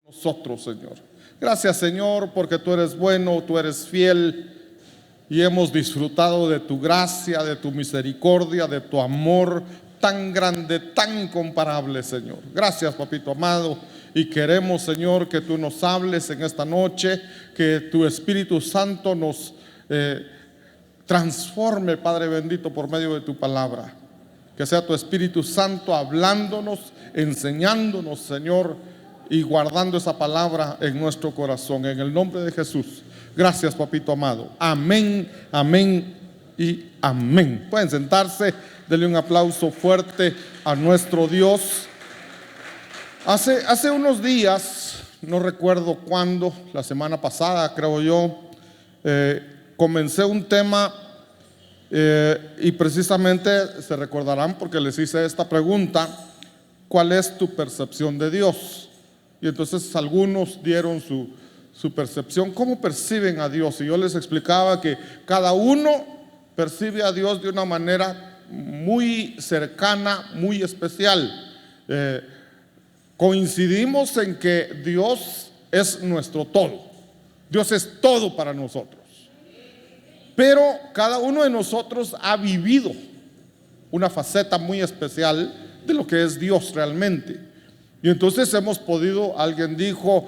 nosotros, Señor. Gracias, Señor, porque tú eres bueno, tú eres fiel y hemos disfrutado de tu gracia, de tu misericordia, de tu amor tan grande, tan incomparable, Señor. Gracias, papito amado, y queremos, Señor, que tú nos hables en esta noche, que tu Espíritu Santo nos transforme, Padre bendito, por medio de tu palabra. Que sea tu Espíritu Santo hablándonos, enseñándonos, Señor, y guardando esa palabra en nuestro corazón, en el nombre de Jesús. Gracias, papito amado. Amén, amén y amén. Pueden sentarse. Denle un aplauso fuerte a nuestro Dios. Hace unos días, no recuerdo cuándo, la semana pasada creo yo, comencé un tema y precisamente se recordarán porque les hice esta pregunta: ¿cuál es tu percepción de Dios? Y entonces algunos dieron su percepción, ¿cómo perciben a Dios? Y yo les explicaba que cada uno percibe a Dios de una manera muy cercana, muy especial. Coincidimos en que Dios es nuestro todo. Dios es todo para nosotros. Pero cada uno de nosotros ha vivido una faceta muy especial de lo que es Dios realmente. Y entonces hemos podido, alguien dijo,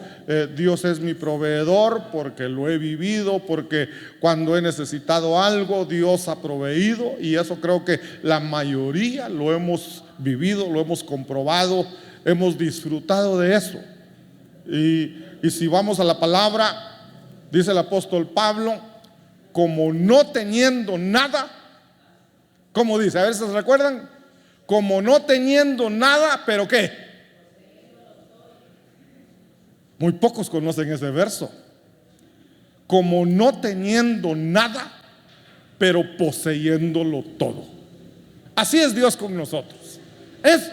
Dios es mi proveedor porque lo he vivido, porque cuando he necesitado algo, Dios ha proveído, y eso creo que la mayoría lo hemos vivido, lo hemos comprobado, hemos disfrutado de eso. Y si vamos a la palabra, dice el apóstol Pablo, como no teniendo nada, ¿cómo dice? A ver si se recuerdan, como no teniendo nada, pero ¿qué? Muy pocos conocen ese verso. Como no teniendo nada, pero poseyéndolo todo. Así es Dios con nosotros.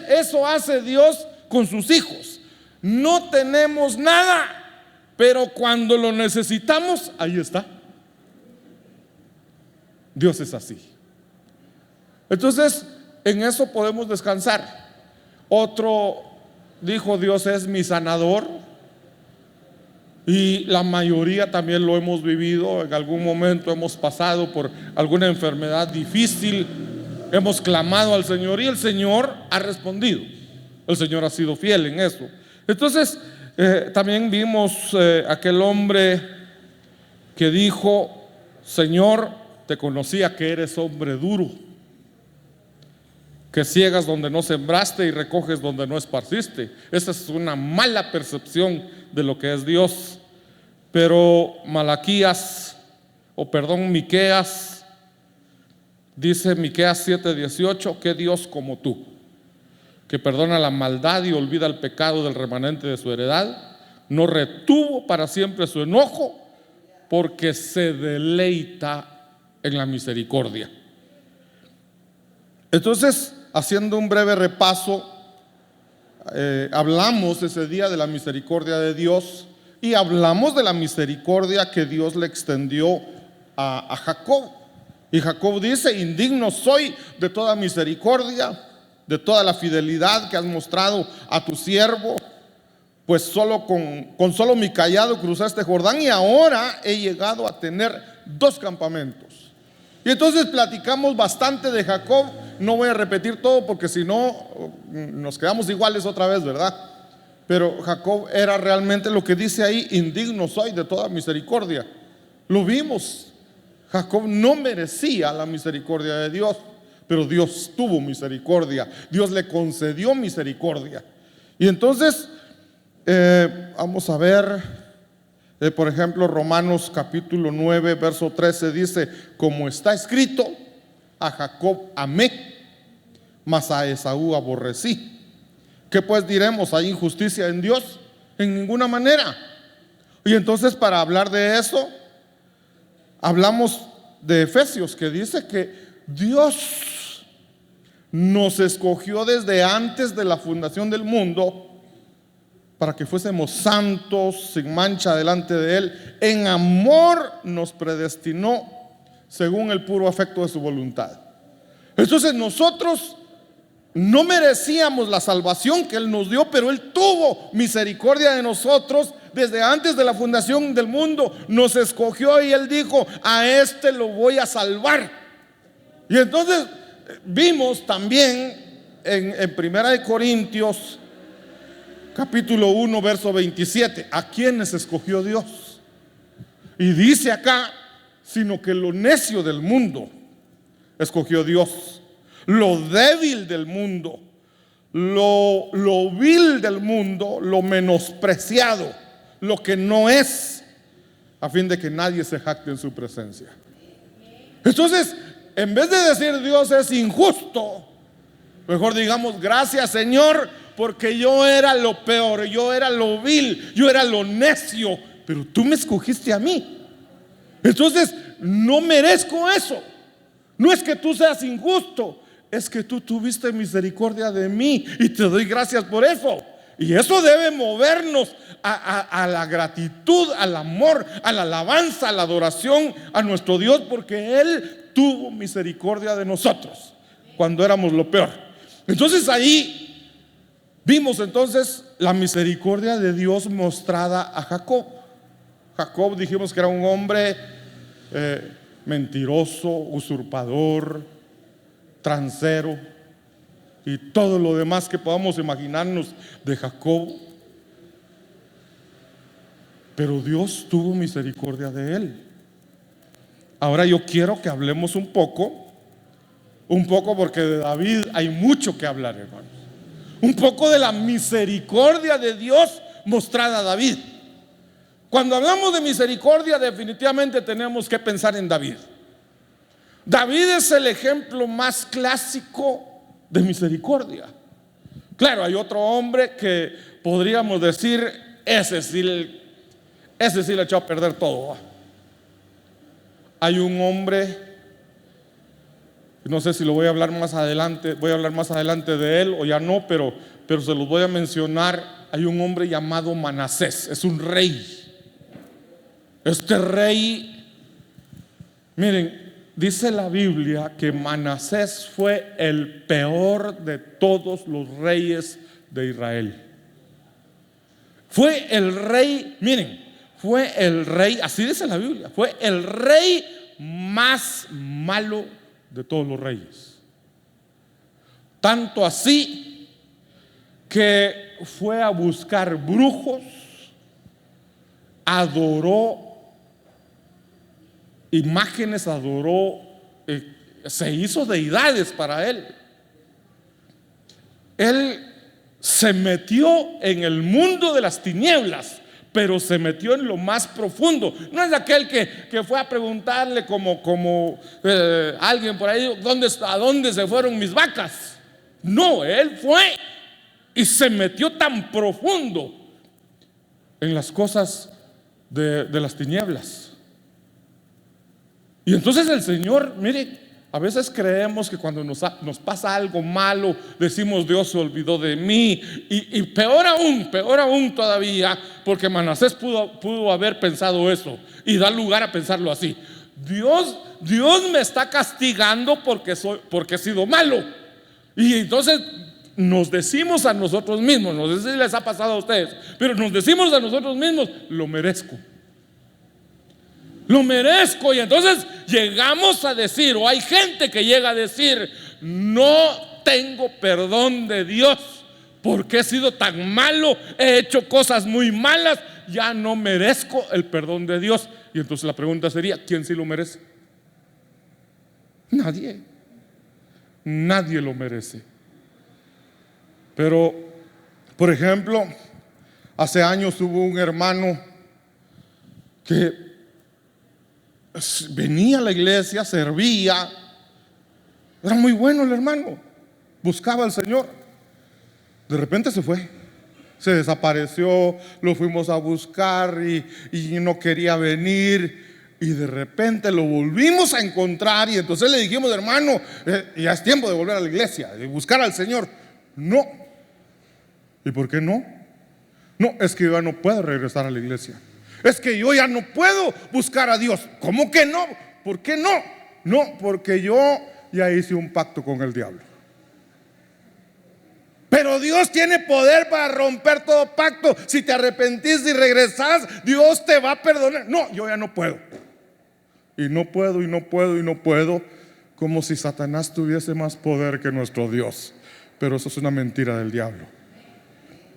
Eso hace Dios con sus hijos. No tenemos nada, pero cuando lo necesitamos, ahí está. Dios es así. Entonces, en eso podemos descansar. Otro dijo, Dios es mi sanador. Y la mayoría también lo hemos vivido. En algún momento hemos pasado por alguna enfermedad difícil, hemos clamado al Señor y el Señor ha respondido. El Señor ha sido fiel en eso. Entonces también vimos aquel hombre que dijo, Señor, te conocía que eres hombre duro, que ciegas donde no sembraste y recoges donde no esparciste. Esa es una mala percepción de lo que es Dios. Pero Miqueas, dice Miqueas 7:18, que Dios como tú, que perdona la maldad y olvida el pecado del remanente de su heredad, no retuvo para siempre su enojo, porque se deleita en la misericordia. Entonces, haciendo un breve repaso, hablamos ese día de la misericordia de Dios y hablamos de la misericordia que Dios le extendió a Jacob. Y Jacob dice, indigno soy de toda misericordia, de toda la fidelidad que has mostrado a tu siervo, pues solo con solo mi cayado crucé este Jordán y ahora he llegado a tener 2 campamentos. Y entonces platicamos bastante de Jacob. No voy a repetir todo porque si no nos quedamos iguales otra vez, ¿verdad? Pero Jacob era realmente lo que dice ahí, indigno soy de toda misericordia. Lo vimos. Jacob no merecía la misericordia de Dios, pero Dios tuvo misericordia. Dios le concedió misericordia. Y entonces vamos a ver, por ejemplo, Romanos capítulo 9, verso 13 dice, como está escrito, a Jacob amé, mas a Esaú aborrecí. ¿Qué pues diremos? ¿Hay injusticia en Dios? En ninguna manera. Y entonces, para hablar de eso, hablamos de Efesios, que dice que Dios nos escogió desde antes de la fundación del mundo para que fuésemos santos, sin mancha delante de Él. En amor nos predestinó según el puro afecto de su voluntad. Entonces nosotros no merecíamos la salvación que Él nos dio, pero Él tuvo misericordia de nosotros desde antes de la fundación del mundo. Nos escogió y Él dijo: a este lo voy a salvar. Y entonces vimos también en Primera de Corintios capítulo 1 verso 27 a quienes escogió Dios. Y dice acá: sino que lo necio del mundo escogió Dios, lo débil del mundo, lo vil del mundo, lo menospreciado, lo que no es, a fin de que nadie se jacte en su presencia. Entonces, en vez de decir Dios es injusto, mejor digamos: gracias, Señor, porque yo era lo peor, yo era lo vil, yo era lo necio, pero tú me escogiste a mí. Entonces no merezco eso. No es que tú seas injusto, es que tú tuviste misericordia de mí y te doy gracias por eso. Y eso debe movernos a la gratitud, al amor, a la alabanza, a la adoración a nuestro Dios, porque Él tuvo misericordia de nosotros cuando éramos lo peor. Entonces ahí vimos entonces la misericordia de Dios mostrada a Jacob. Jacob dijimos que era un hombre mentiroso, usurpador, transero y todo lo demás que podamos imaginarnos de Jacob. Pero Dios tuvo misericordia de él. Ahora yo quiero que hablemos un poco porque de David hay mucho que hablar, hermanos. Un poco de la misericordia de Dios mostrada a David. Cuando hablamos de misericordia, definitivamente tenemos que pensar en David. David es el ejemplo más clásico de misericordia. Claro, hay otro hombre que podríamos decir: ese sí le echó a perder todo. Hay un hombre, no sé si lo voy a hablar más adelante de él o ya no, pero se los voy a mencionar. Hay un hombre llamado Manasés, es un rey. Este rey, miren, dice la Biblia que Manasés fue el peor de todos los reyes de Israel. Fue el rey, miren, fue el rey, así dice la Biblia, fue el rey más malo de todos los reyes. Tanto así que fue a buscar brujos, adoró imágenes, se hizo deidades para él. Él se metió en el mundo de las tinieblas, pero se metió en lo más profundo. No es aquel que fue a preguntarle como alguien por ahí: ¿a dónde se fueron mis vacas? No, él fue y se metió tan profundo en las cosas de las tinieblas. Y entonces el Señor, mire, a veces creemos que cuando nos pasa algo malo decimos: Dios se olvidó de mí. Y peor aún todavía, porque Manasés pudo haber pensado eso y dar lugar a pensarlo así: Dios me está castigando porque he sido malo. Y entonces nos decimos a nosotros mismos, no sé si les ha pasado a ustedes, pero nos decimos a nosotros mismos: lo merezco. Y entonces llegamos a decir, o hay gente que llega a decir: no tengo perdón de Dios porque he sido tan malo, he hecho cosas muy malas, ya no merezco el perdón de Dios. Y entonces la pregunta sería: ¿quién sí lo merece? Nadie lo merece. Pero, por ejemplo, hace años hubo un hermano que venía a la iglesia, servía, era muy bueno el hermano, buscaba al Señor. De repente se fue, se desapareció, lo fuimos a buscar y no quería venir. Y de repente lo volvimos a encontrar y entonces le dijimos: hermano, ya es tiempo de volver a la iglesia, de buscar al Señor. No. ¿Y por qué no? No, es que yo ya no puedo regresar a la iglesia. Es que yo ya no puedo buscar a Dios. ¿Cómo que no? ¿Por qué no? No, porque yo ya hice un pacto con el diablo. Pero Dios tiene poder para romper todo pacto. Si te arrepentís y regresás, Dios te va a perdonar. No, yo ya no puedo. Y no puedo, y no puedo, y no puedo. Como si Satanás tuviese más poder que nuestro Dios. Pero eso es una mentira del diablo.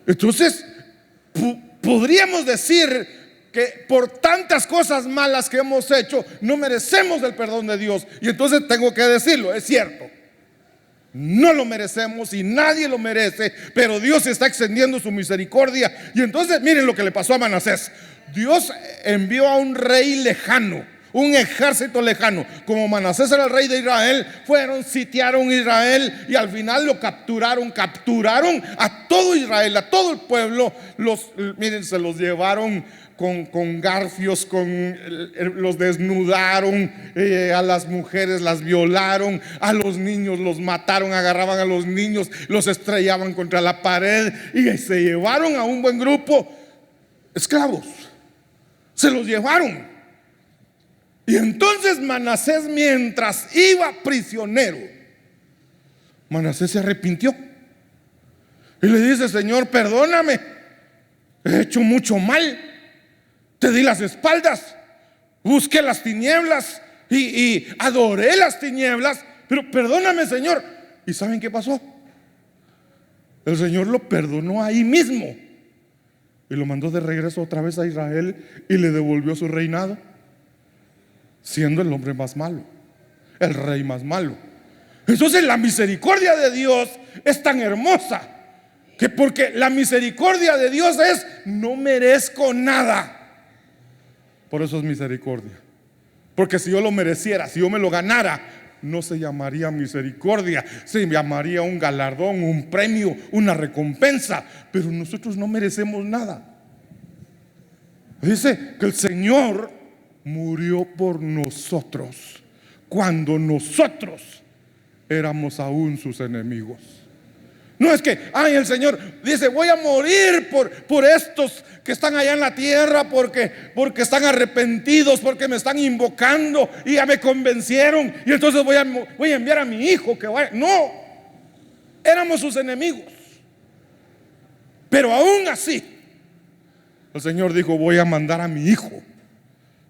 Entonces, podríamos decir que por tantas cosas malas que hemos hecho, no merecemos el perdón de Dios. Y entonces tengo que decirlo, es cierto. No lo merecemos y nadie lo merece, pero Dios está extendiendo su misericordia. Y entonces miren lo que le pasó a Manasés. Dios envió a un rey lejano, un ejército lejano. Como Manasés era el rey de Israel, fueron, sitiaron Israel y al final lo capturaron a todo Israel, a todo el pueblo. Miren, se los llevaron con garfios, los desnudaron, a las mujeres las violaron, a los niños los mataron, agarraban a los niños, los estrellaban contra la pared y se llevaron a un buen grupo esclavos. Se los llevaron. Y entonces Manasés, mientras iba prisionero, Manasés se arrepintió y le dice: Señor, perdóname, he hecho mucho mal, te di las espaldas, busqué las tinieblas y adoré las tinieblas, pero perdóname, Señor. ¿Y saben qué pasó? El Señor lo perdonó ahí mismo y lo mandó de regreso otra vez a Israel y le devolvió su reinado, siendo el hombre más malo, el rey más malo. Entonces la misericordia de Dios es tan hermosa que, porque la misericordia de Dios es: no merezco nada, por eso es misericordia. Porque si yo lo mereciera, si yo me lo ganara, no se llamaría misericordia, se llamaría un galardón, un premio, una recompensa. Pero nosotros no merecemos nada. Dice que el Señor murió por nosotros cuando nosotros éramos aún sus enemigos. No es que, el Señor dice: voy a morir por estos que están allá en la tierra porque están arrepentidos, porque me están invocando y ya me convencieron, y entonces voy a enviar a mi hijo que vaya. No, éramos sus enemigos. Pero aún así, el Señor dijo: voy a mandar a mi hijo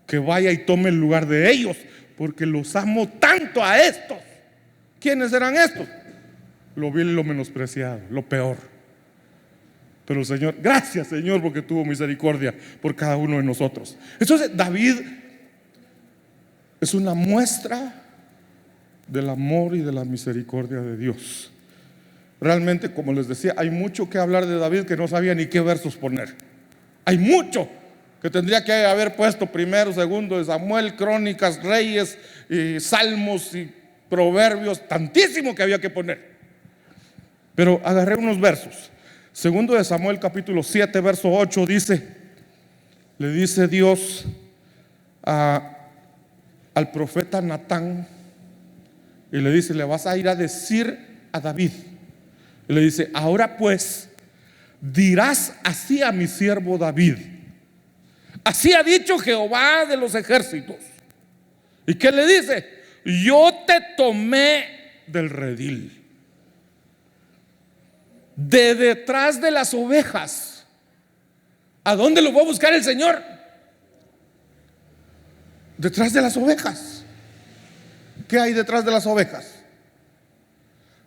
que vaya y tome el lugar de ellos, porque los amo tanto a estos. ¿Quiénes eran estos? Lo vil y lo menospreciado, lo peor. Pero el Señor, gracias, Señor, porque tuvo misericordia por cada uno de nosotros. Entonces David es una muestra del amor y de la misericordia de Dios. Realmente, como les decía, hay mucho que hablar de David que no sabía ni qué versos poner. Hay mucho que tendría que haber puesto: primero, segundo de Samuel, crónicas, reyes, y salmos y proverbios, tantísimo que había que poner. Pero agarré unos versos. Segundo de Samuel capítulo 7 verso 8 le dice Dios al profeta Natán, y le dice: le vas a ir a decir a David, y le dice: ahora pues dirás así a mi siervo David: así ha dicho Jehová de los ejércitos. ¿Y qué le dice? Yo te tomé del redil, de detrás de las ovejas. ¿A dónde lo va a buscar el Señor? Detrás de las ovejas. ¿Qué hay detrás de las ovejas?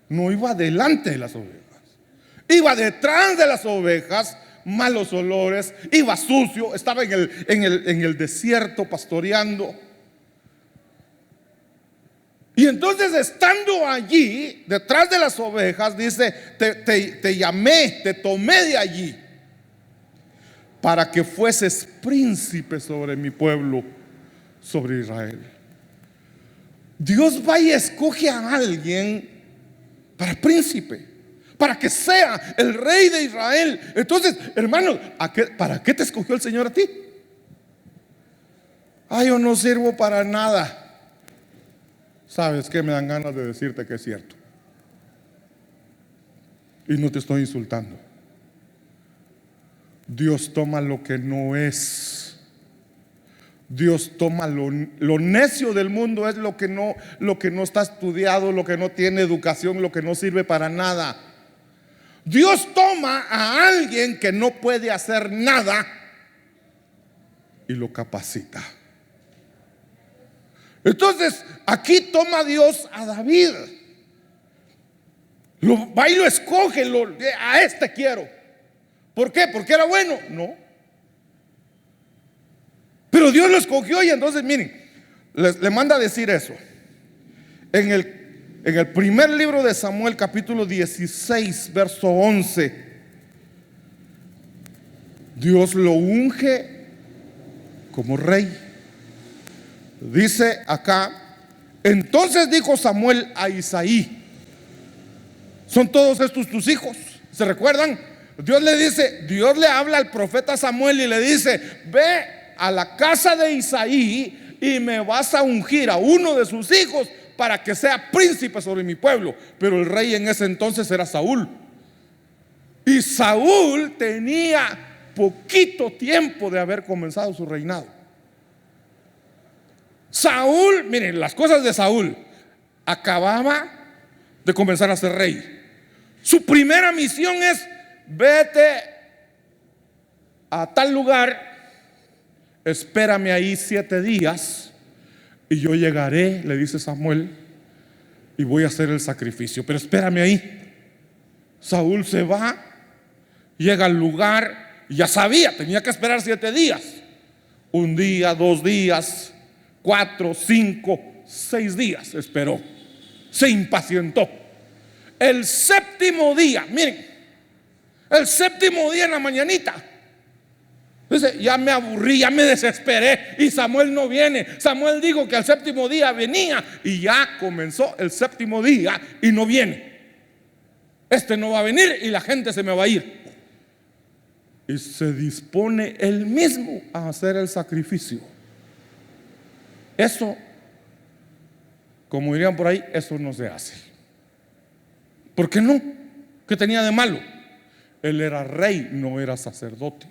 No iba delante de las ovejas, iba detrás de las ovejas. Malos olores, iba sucio, estaba en el desierto pastoreando. Y entonces, estando allí detrás de las ovejas, dice: te llamé, te tomé de allí para que fueses príncipe sobre mi pueblo, sobre Israel. Dios va y escoge a alguien para príncipe, para que sea el rey de Israel. Entonces, hermanos, ¿para qué te escogió el Señor a ti? Yo no sirvo para nada. ¿Sabes qué? Me dan ganas de decirte que es cierto. Y no te estoy insultando. Dios toma lo que no es. Dios toma lo necio del mundo, es lo que no está estudiado, lo que no tiene educación, lo que no sirve para nada. Dios toma a alguien que no puede hacer nada y lo capacita. Entonces, aquí toma Dios a David. Va y lo escoge, a este quiero. ¿Por qué? ¿Porque era bueno? No. Pero Dios lo escogió y entonces, miren, le manda a decir eso. En el primer libro de Samuel, capítulo 16, verso 11, Dios lo unge como rey. Dice acá: entonces dijo Samuel a Isaí: ¿son todos estos tus hijos? ¿Se recuerdan? Dios le habla al profeta Samuel y le dice: ve a la casa de Isaí y me vas a ungir a uno de sus hijos para que sea príncipe sobre mi pueblo. Pero el rey en ese entonces era Saúl. Y Saúl tenía poquito tiempo de haber comenzado su reinado. Saúl, miren las cosas de Saúl: acababa de comenzar a ser rey. Su primera misión es: vete a tal lugar, espérame ahí 7 días y yo llegaré, le dice Samuel, y voy a hacer el sacrificio, pero espérame ahí. Saúl se va, llega al lugar, ya sabía, tenía que esperar 7 días. 1 día, 2 días, 4, 5, 6 días esperó. Se impacientó. El 7º día, miren, el 7º día en la mañanita, dice: ya me aburrí, ya me desesperé y Samuel no viene. Samuel dijo que el 7º día venía y ya comenzó el 7º día y no viene. Este no va a venir y la gente se me va a ir. Y se dispone él mismo a hacer el sacrificio. Eso, como dirían por ahí, eso no se hace. ¿Por qué no? ¿Qué tenía de malo? Él era rey, no era sacerdote.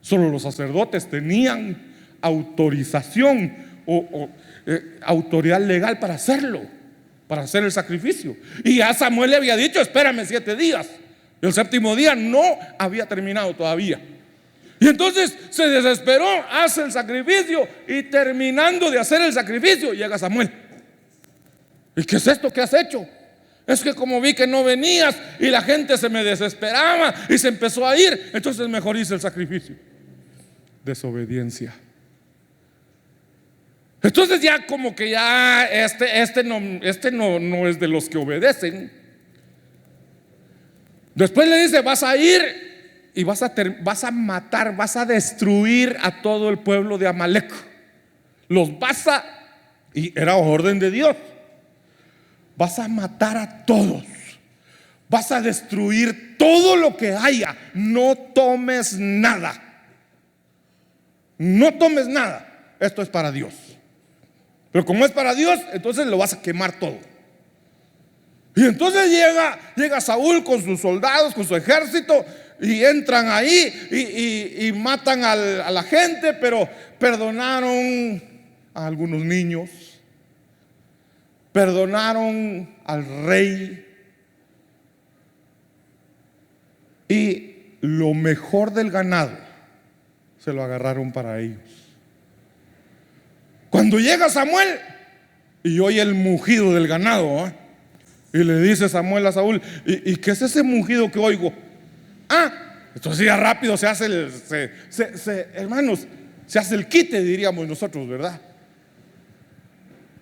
Solo los sacerdotes tenían autorización o autoridad legal para hacerlo, para hacer el sacrificio. Y a Samuel le había dicho: espérame 7 días. El 7º día no había terminado todavía. Y entonces se desesperó, hace el sacrificio y terminando de hacer el sacrificio llega Samuel. ¿Y qué es esto que has hecho? Es que como vi que no venías y la gente se me desesperaba y se empezó a ir, entonces mejor hice el sacrificio. Desobediencia. Entonces ya como que ya este no es de los que obedecen. Después le dice: vas a ir y vas a matar, vas a destruir a todo el pueblo de Amalec. Y era orden de Dios. Vas a matar a todos. Vas a destruir todo lo que haya. No tomes nada. No tomes nada. Esto es para Dios. Pero como es para Dios, entonces lo vas a quemar todo. Y entonces llega Saúl con sus soldados, con su ejército, y entran ahí y matan a la gente, pero perdonaron a algunos niños, perdonaron al rey, y lo mejor del ganado se lo agarraron para ellos. Cuando llega Samuel y oye el mugido del ganado, y le dice Samuel a Saúl: ¿y qué es ese mugido que oigo? Entonces ya rápido se hace hermanos, se hace el quite, diríamos nosotros, ¿verdad?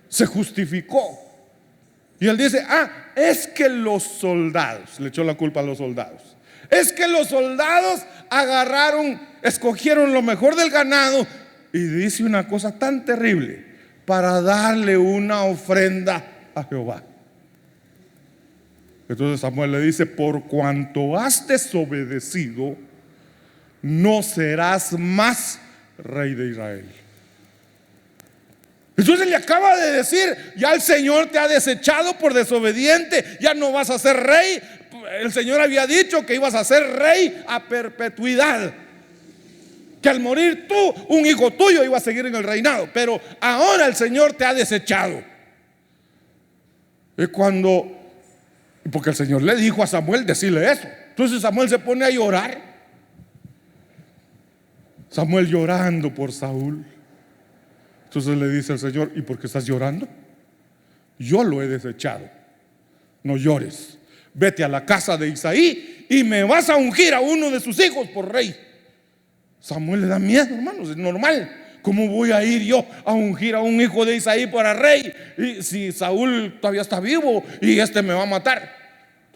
Se justificó. Y él dice: es que los soldados, le echó la culpa a los soldados. Es que los soldados escogieron lo mejor del ganado, y dice una cosa tan terrible: para darle una ofrenda a Jehová. Entonces Samuel le dice: por cuanto has desobedecido, no serás más rey de Israel. Entonces le acaba de decir: ya el Señor te ha desechado por desobediente, ya no vas a ser rey. El Señor había dicho que ibas a ser rey a perpetuidad, que al morir tú, un hijo tuyo iba a seguir en el reinado, pero ahora el Señor te ha desechado. Y cuando Porque el Señor le dijo a Samuel decirle eso. Entonces Samuel se pone a llorar. Samuel llorando por Saúl. Entonces le dice el Señor: ¿y por qué estás llorando? Yo lo he desechado. No llores. Vete a la casa de Isaí y me vas a ungir a uno de sus hijos por rey. Samuel le da miedo, hermanos, es normal. ¿Cómo voy a ir yo a ungir a un hijo de Isaí para rey? Y si Saúl todavía está vivo y este me va a matar.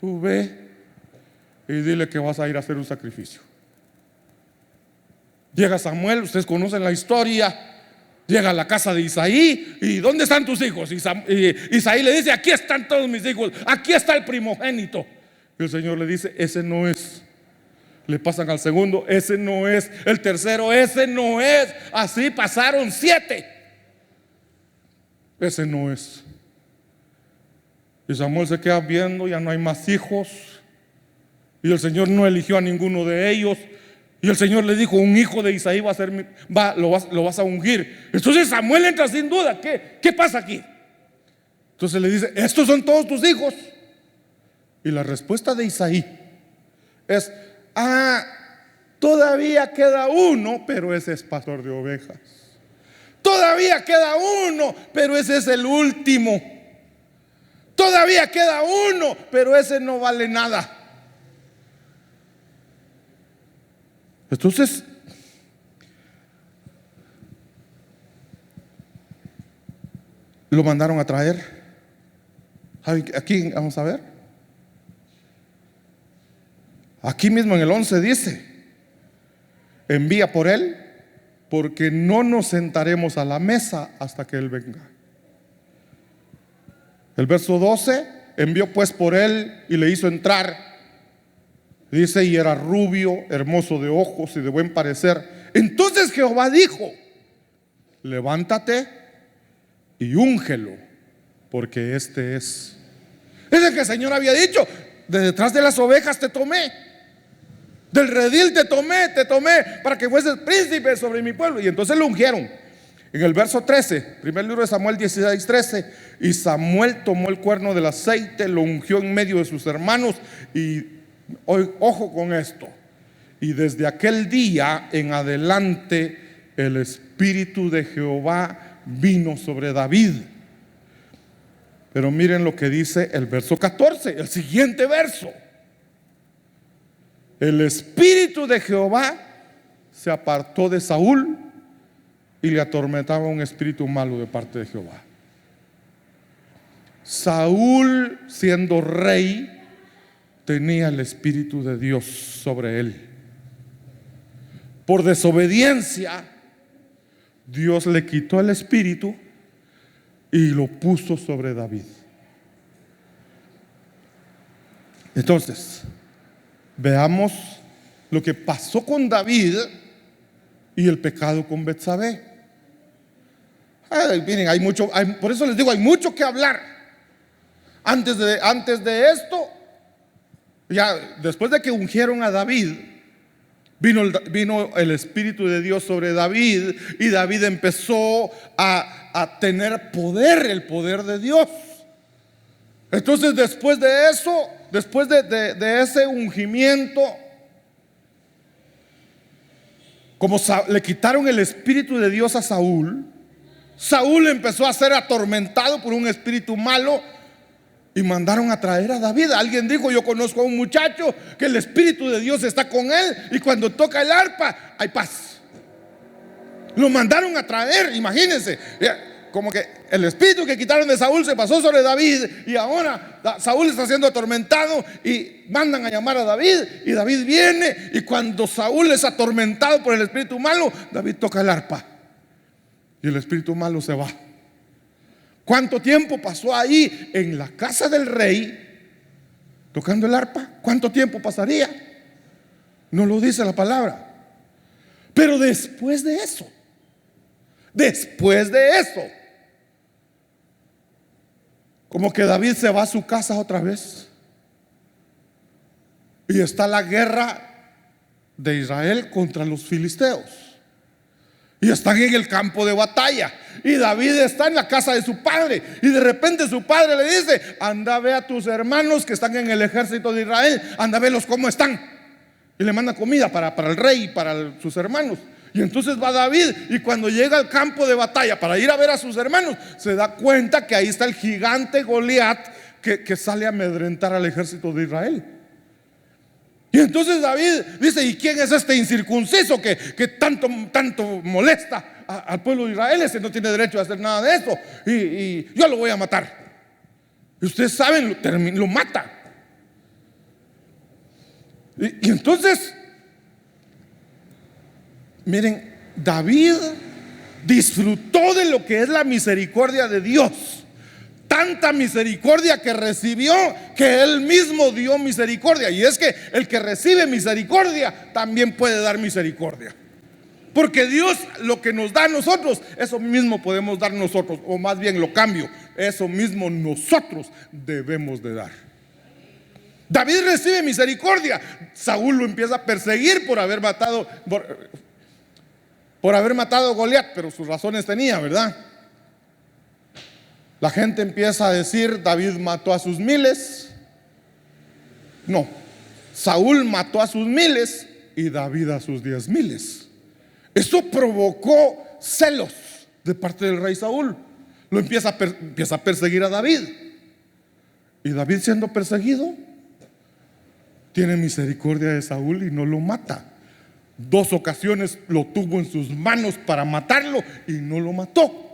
Tú ve y dile que vas a ir a hacer un sacrificio. Llega Samuel, ustedes conocen la historia. Llega a la casa de Isaí. ¿Y dónde están tus hijos? Y Isaí le dice: aquí están todos mis hijos, aquí está el primogénito. Y el Señor le dice: ese no es. Le pasan al segundo: ese no es. El tercero: ese no es. Así pasaron 7. Ese no es. Y Samuel se queda viendo, ya no hay más hijos. Y el Señor no eligió a ninguno de ellos. Y el Señor le dijo: un hijo de Isaí va a ser, lo vas a ungir. Entonces Samuel entra sin duda. ¿Qué pasa aquí? Entonces le dice: estos son todos tus hijos. Y la respuesta de Isaí es: todavía queda uno, pero ese es pastor de ovejas. Todavía queda uno, pero ese es el último. Todavía queda uno, pero ese no vale nada. Entonces, lo mandaron a traer. Aquí vamos a ver. Aquí mismo en el 11 dice: envía por él, porque no nos sentaremos a la mesa hasta que él venga. El verso 12: envió pues por él y le hizo entrar. Dice: y era rubio, hermoso de ojos y de buen parecer. Entonces Jehová dijo: levántate y úngelo, porque este es. Es el que el Señor había dicho: de detrás de las ovejas te tomé, del redil te tomé para que fueses príncipe sobre mi pueblo. Y entonces lo ungieron. En el verso 13, primer libro de Samuel 16:13: y Samuel tomó el cuerno del aceite, lo ungió en medio de sus hermanos. Y ojo con esto: y desde aquel día en adelante el Espíritu de Jehová vino sobre David. Pero miren lo que dice el verso 14, el siguiente verso: el Espíritu de Jehová se apartó de Saúl y le atormentaba un espíritu malo de parte de Jehová. Saúl, siendo rey, tenía el Espíritu de Dios sobre él. Por desobediencia, Dios le quitó el Espíritu y lo puso sobre David. Entonces, veamos lo que pasó con David y el pecado con Betsabé. Miren, por eso les digo, hay mucho que hablar. Antes de esto, ya después de que ungieron a David, vino el Espíritu de Dios sobre David, y David empezó a tener poder, el poder de Dios. Entonces, después de eso, después de ese ungimiento, como le quitaron el Espíritu de Dios a Saúl, Saúl empezó a ser atormentado por un espíritu malo y mandaron a traer a David. Alguien dijo: yo conozco a un muchacho que el Espíritu de Dios está con él y cuando toca el arpa hay paz. Lo mandaron a traer, imagínense. Como que el espíritu que quitaron de Saúl se pasó sobre David, y ahora Saúl está siendo atormentado y mandan a llamar a David, y David viene, y cuando Saúl es atormentado por el espíritu malo, David toca el arpa y el espíritu malo se va. ¿Cuánto tiempo pasó ahí en la casa del rey tocando el arpa? ¿Cuánto tiempo pasaría? No lo dice la palabra. Pero después de eso, como que David se va a su casa otra vez, y está la guerra de Israel contra los filisteos. y están en el campo de batalla. Y David está en la casa de su padre, y de repente su padre le dice: anda, ve a tus hermanos que están en el ejército de Israel, anda, velos cómo están. Y le manda comida para el rey y para sus hermanos. Y entonces va David, y cuando llega al campo de batalla para ir a ver a sus hermanos, se da cuenta que ahí está el gigante Goliat que sale a amedrentar al ejército de Israel. Y entonces David dice: ¿y quién es este incircunciso que tanto molesta al pueblo de Israel? Ese no tiene derecho a hacer nada de esto, y yo lo voy a matar. Y ustedes saben, lo mata. Y entonces, miren, David disfrutó de lo que es la misericordia de Dios. Tanta misericordia que recibió, que él mismo dio misericordia. Y es que el que recibe misericordia también puede dar misericordia, porque Dios lo que nos da a nosotros, eso mismo podemos dar nosotros. O más bien lo cambio, eso mismo nosotros debemos de dar. David recibe misericordia. Saúl lo empieza a perseguir por haber matado a Goliat, pero sus razones tenía, ¿verdad? La gente empieza a decir: David mató a sus miles. No, Saúl mató a sus miles y David a sus 10,000. Eso provocó celos de parte del rey Saúl. Lo empieza a perseguir a David. Y David, siendo perseguido, tiene misericordia de Saúl y no lo mata. 2 ocasiones lo tuvo en sus manos para matarlo y no lo mató.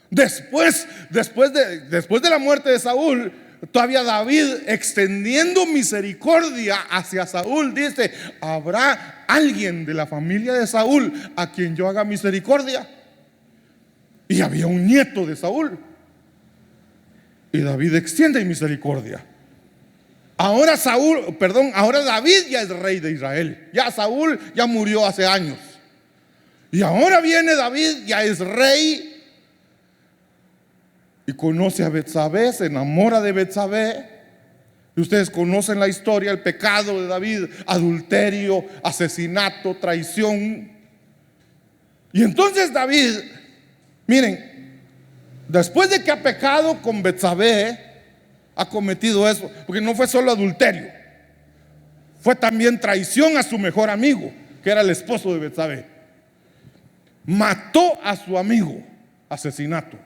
Después de la muerte de Saúl, todavía David, extendiendo misericordia hacia Saúl, dice: ¿habrá alguien de la familia de Saúl a quien yo haga misericordia? Y había un nieto de Saúl, y David extiende misericordia. Ahora David ya es rey de Israel. Ya Saúl ya murió hace años, y ahora viene David, ya es rey, y conoce a Betsabé, se enamora de Betsabé. Y ustedes conocen la historia, el pecado de David: adulterio, asesinato, traición. Y entonces David, miren, después de que ha pecado con Betsabé, ha cometido eso, porque no fue solo adulterio, fue también traición a su mejor amigo, que era el esposo de Betsabé. Mató a su amigo, asesinato.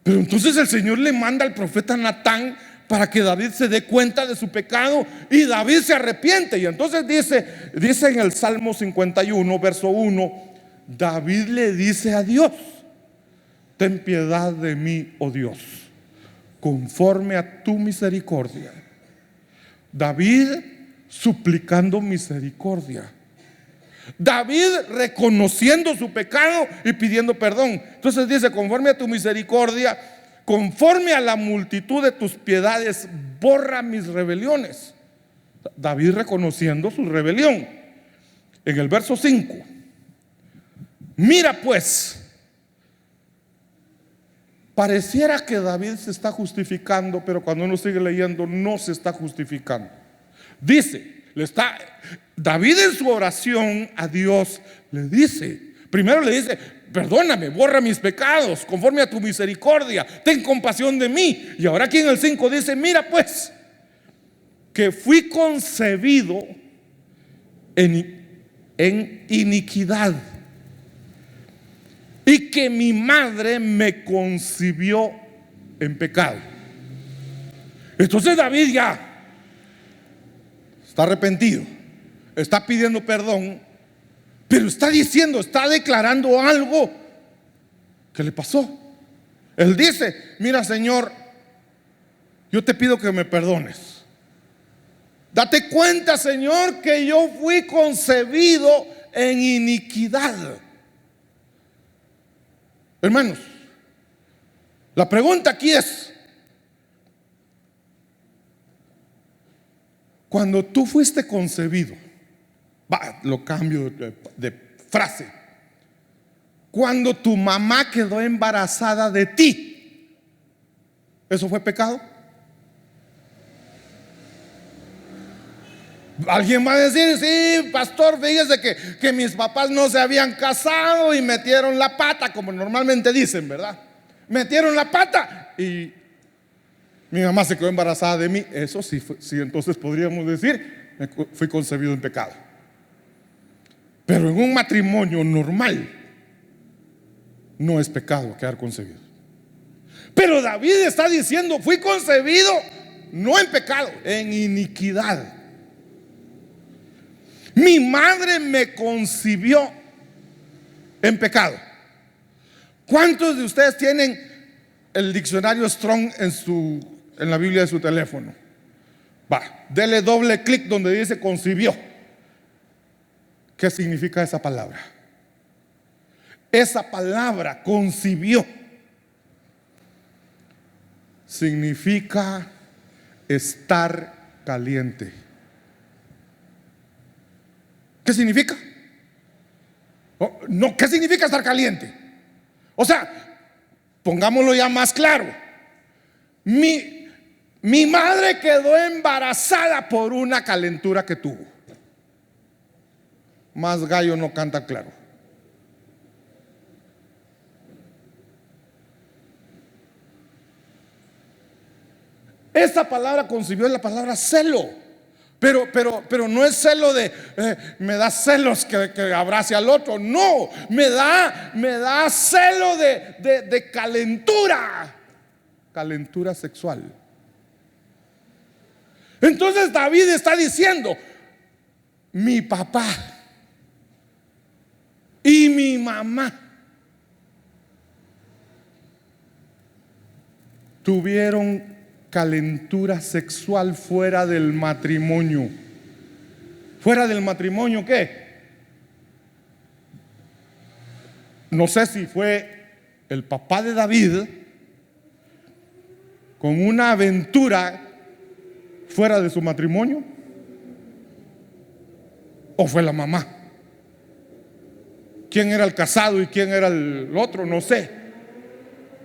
Pero entonces el Señor le manda al profeta Natán para que David se dé cuenta de su pecado, y David se arrepiente. Y entonces dice en el Salmo 51, verso 1, David le dice a Dios: ten piedad de mí, oh Dios, conforme a tu misericordia. David suplicando misericordia. David reconociendo su pecado y pidiendo perdón. Entonces dice: conforme a tu misericordia, conforme a la multitud de tus piedades, borra mis rebeliones. David reconociendo su rebelión. En el verso 5, mira pues, pareciera que David se está justificando, pero cuando uno sigue leyendo no se está justificando. Dice, David en su oración a Dios le dice, primero le dice: perdóname, borra mis pecados conforme a tu misericordia, ten compasión de mí. Y ahora aquí en el 5 dice: mira pues, que fui concebido en iniquidad, y que mi madre me concibió en pecado. Entonces David ya está arrepentido, está pidiendo perdón, pero está declarando algo que le pasó. Él dice: mira, Señor, yo te pido que me perdones. Date cuenta, Señor, que yo fui concebido en iniquidad. Hermanos, la pregunta aquí es: cuando tú fuiste concebido, lo cambio de frase, cuando tu mamá quedó embarazada de ti, ¿eso fue pecado? Alguien va a decir: sí, pastor, fíjese que mis papás no se habían casado y metieron la pata, como normalmente dicen, ¿verdad? Metieron la pata y mi mamá se quedó embarazada de mí. Eso sí, sí, entonces podríamos decir: fui concebido en pecado. Pero en un matrimonio normal no es pecado quedar concebido. Pero David está diciendo: fui concebido no en pecado, en iniquidad. Mi madre me concibió en pecado. ¿Cuántos de ustedes tienen el diccionario Strong en la Biblia de su teléfono? Va, dele doble clic donde dice concibió. ¿Qué significa esa palabra? Esa palabra, concibió, significa estar caliente. ¿Qué significa? No, ¿qué significa estar caliente? O sea, pongámoslo ya más claro. Mi madre quedó embarazada por una calentura que tuvo. Más gallo no canta claro. Esta palabra concibió es la palabra celo. Pero no es celo de me da celos que abrace al otro. No, me da celo de calentura. Calentura sexual. Entonces David está diciendo: mi papá y mi mamá tuvieron calentura sexual fuera del matrimonio. ¿Fuera del matrimonio qué? No sé si fue el papá de David con una aventura fuera de su matrimonio, o fue la mamá. ¿Quién era el casado y quién era el otro? No sé,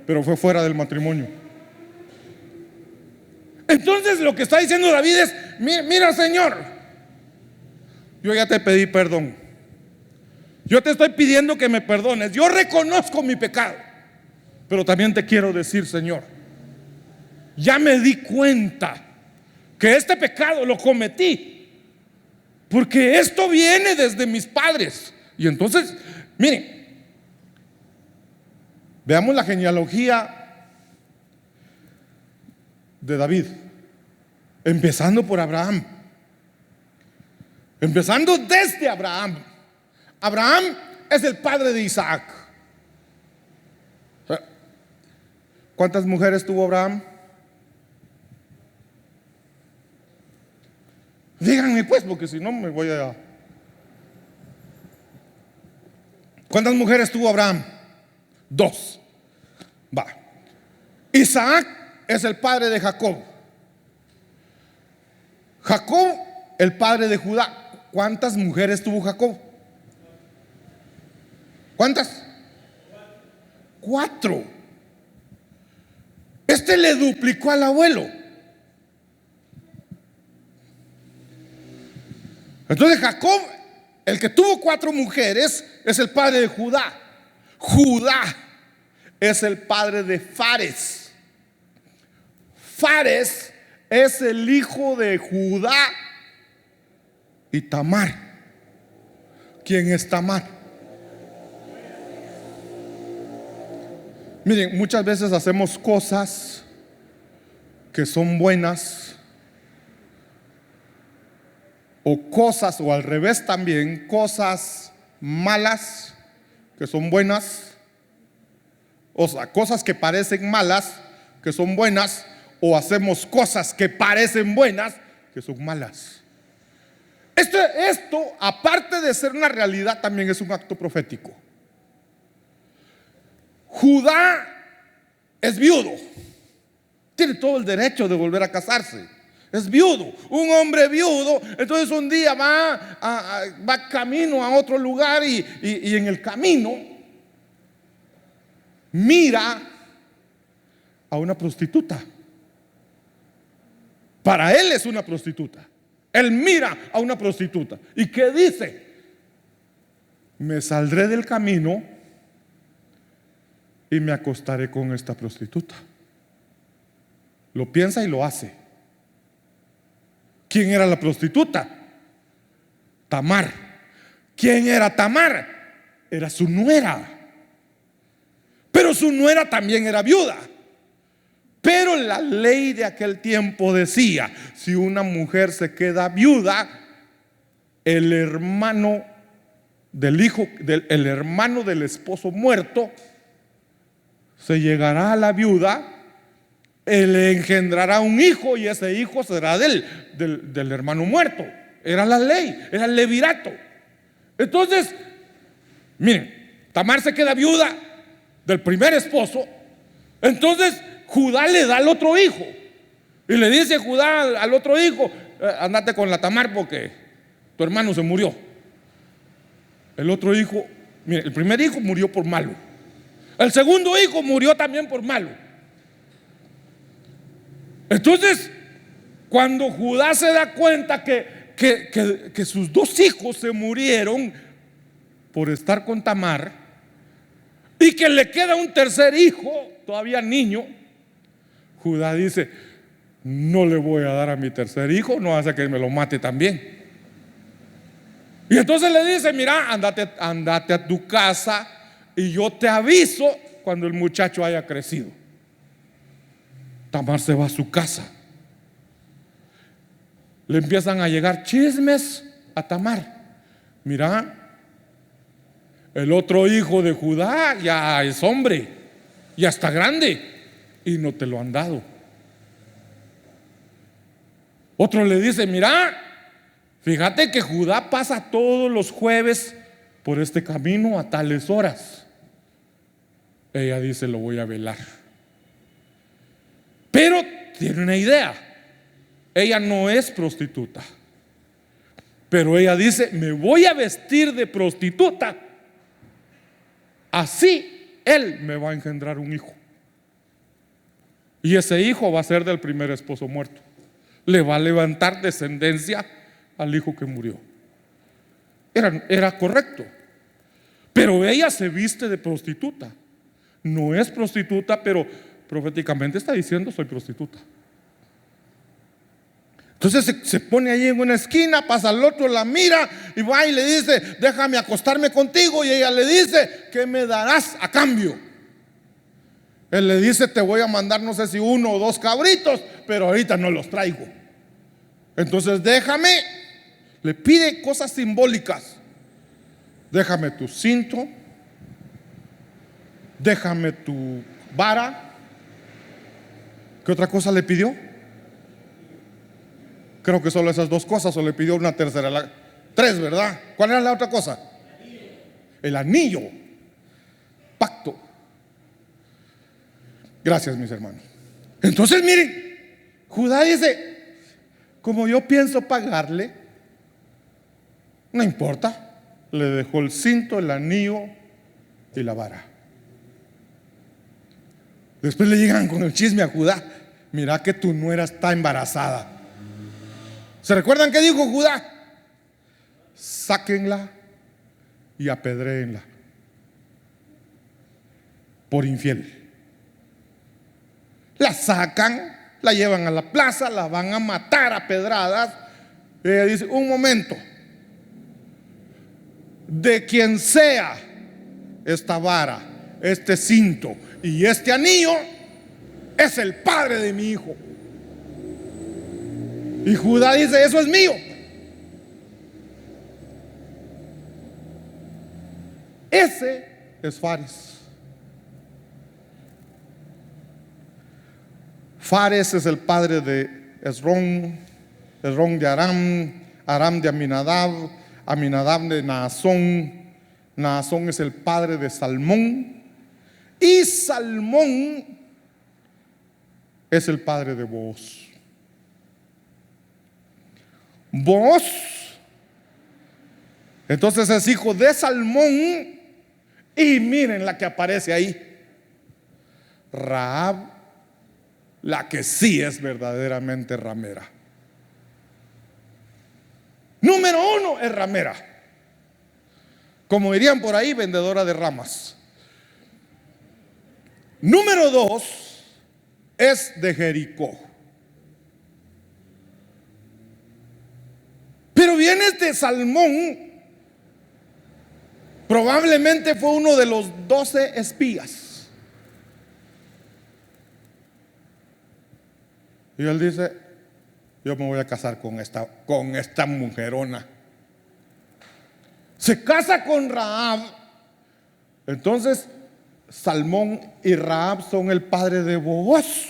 pero fue fuera del matrimonio. Entonces lo que está diciendo David es: mira, Señor, yo ya te pedí perdón. Yo te estoy pidiendo que me perdones. Yo reconozco mi pecado. Pero también te quiero decir, Señor, ya me di cuenta que este pecado lo cometí porque esto viene desde mis padres. Y entonces, miren, veamos la genealogía de David, empezando por Abraham, empezando desde Abraham. Abraham es el padre de Isaac. ¿Cuántas mujeres tuvo Abraham? Díganme pues, porque si no me voy a... ¿Cuántas mujeres tuvo Abraham? 2. Va. Isaac es el padre de Jacob. Jacob, el padre de Judá. ¿Cuántas mujeres tuvo Jacob? ¿Cuántas? 4. Este le duplicó al abuelo. Entonces Jacob, el que tuvo 4 mujeres, es el padre de Judá. Judá es el padre de Fares. Fares es el hijo de Judá y Tamar. ¿Quién es Tamar? Miren, muchas veces hacemos cosas que son buenas, o cosas, o al revés también, cosas malas que son buenas, o sea, cosas que parecen malas que son buenas, o hacemos cosas que parecen buenas que son malas. Esto, aparte de ser una realidad, también es un acto profético. Judá es viudo, tiene todo el derecho de volver a casarse. Es viudo, un hombre viudo. Entonces un día va camino a otro lugar y en el camino mira a una prostituta. Para él es una prostituta. Él mira a una prostituta. ¿Y qué dice? Me saldré del camino y me acostaré con esta prostituta. Lo piensa y lo hace. ¿Quién era la prostituta? Tamar. ¿Quién era Tamar? Era su nuera. Pero su nuera también era viuda. Pero la ley de aquel tiempo decía: si una mujer se queda viuda, el hermano del hijo, el hermano del esposo muerto, se llegará a la viuda, él le engendrará un hijo y ese hijo será del hermano muerto. Era la ley, era el levirato. Entonces, miren, Tamar se queda viuda del primer esposo. Entonces Judá le da al otro hijo y le dice Judá al otro hijo: andate con la Tamar porque tu hermano se murió. El otro hijo, mire, el primer hijo murió por malo. El segundo hijo murió también por malo. Entonces, cuando Judá se da cuenta que sus dos hijos se murieron por estar con Tamar y que le queda un tercer hijo, todavía niño, Judá dice: no le voy a dar a mi tercer hijo, no hace que me lo mate también. Y entonces le dice: mira, andate a tu casa y yo te aviso cuando el muchacho haya crecido. Tamar se va a su casa. Le empiezan a llegar chismes a Tamar. Mira, el otro hijo de Judá ya es hombre, ya está grande y no te lo han dado. Otro le dice: mira, fíjate que Judá pasa todos los jueves por este camino a tales horas. Ella dice: lo voy a velar. Pero tiene una idea. Ella no es prostituta, pero ella dice: me voy a vestir de prostituta, así él me va a engendrar un hijo. Y ese hijo va a ser del primer esposo muerto. Le va a levantar descendencia al hijo que murió. Era correcto. Pero ella se viste de prostituta. No es prostituta, pero proféticamente está diciendo: soy prostituta. Entonces se pone ahí en una esquina, pasa al otro, la mira y va y le dice: déjame acostarme contigo. Y ella le dice: ¿qué me darás a cambio? Él le dice: te voy a mandar no sé si 1 o 2 cabritos, pero ahorita no los traigo. Entonces déjame, le pide cosas simbólicas. Déjame tu cinto, déjame tu vara. ¿Qué otra cosa le pidió? Creo que solo esas 2 cosas, o le pidió una tercera, 3, ¿verdad? ¿Cuál era la otra cosa? El anillo. Pacto. Gracias, mis hermanos. Entonces miren, Judá dice: como yo pienso pagarle, no importa. Le dejó el cinto, el anillo y la vara. Después le llegan con el chisme a Judá: mira que tu nuera está embarazada. ¿Se recuerdan qué dijo Judá? Sáquenla y apedréenla por infiel. La sacan, la llevan a la plaza, la van a matar a pedradas. Ella dice: un momento, de quien sea esta vara, este cinto y este anillo, es el padre de mi hijo. Y Judá dice: eso es mío. Ese es Fares. Fares es el padre de Esrón, Esrón de Aram, Aram de Aminadab, Aminadab de Naasón, Naasón es el padre de Salmón, y Salmón es el padre de Booz. Booz entonces es hijo de Salmón. Y miren la que aparece ahí, Rahab, la que sí es verdaderamente ramera. es ramera. Como dirían por ahí, vendedora de ramas. Número 2 es de Jericó. Pero viene este Salmón, probablemente fue uno de los 12 espías. Y él dice: yo me voy a casar con esta mujerona. Se casa con Rahab. Entonces Salmón y Rahab son el padre de Booz.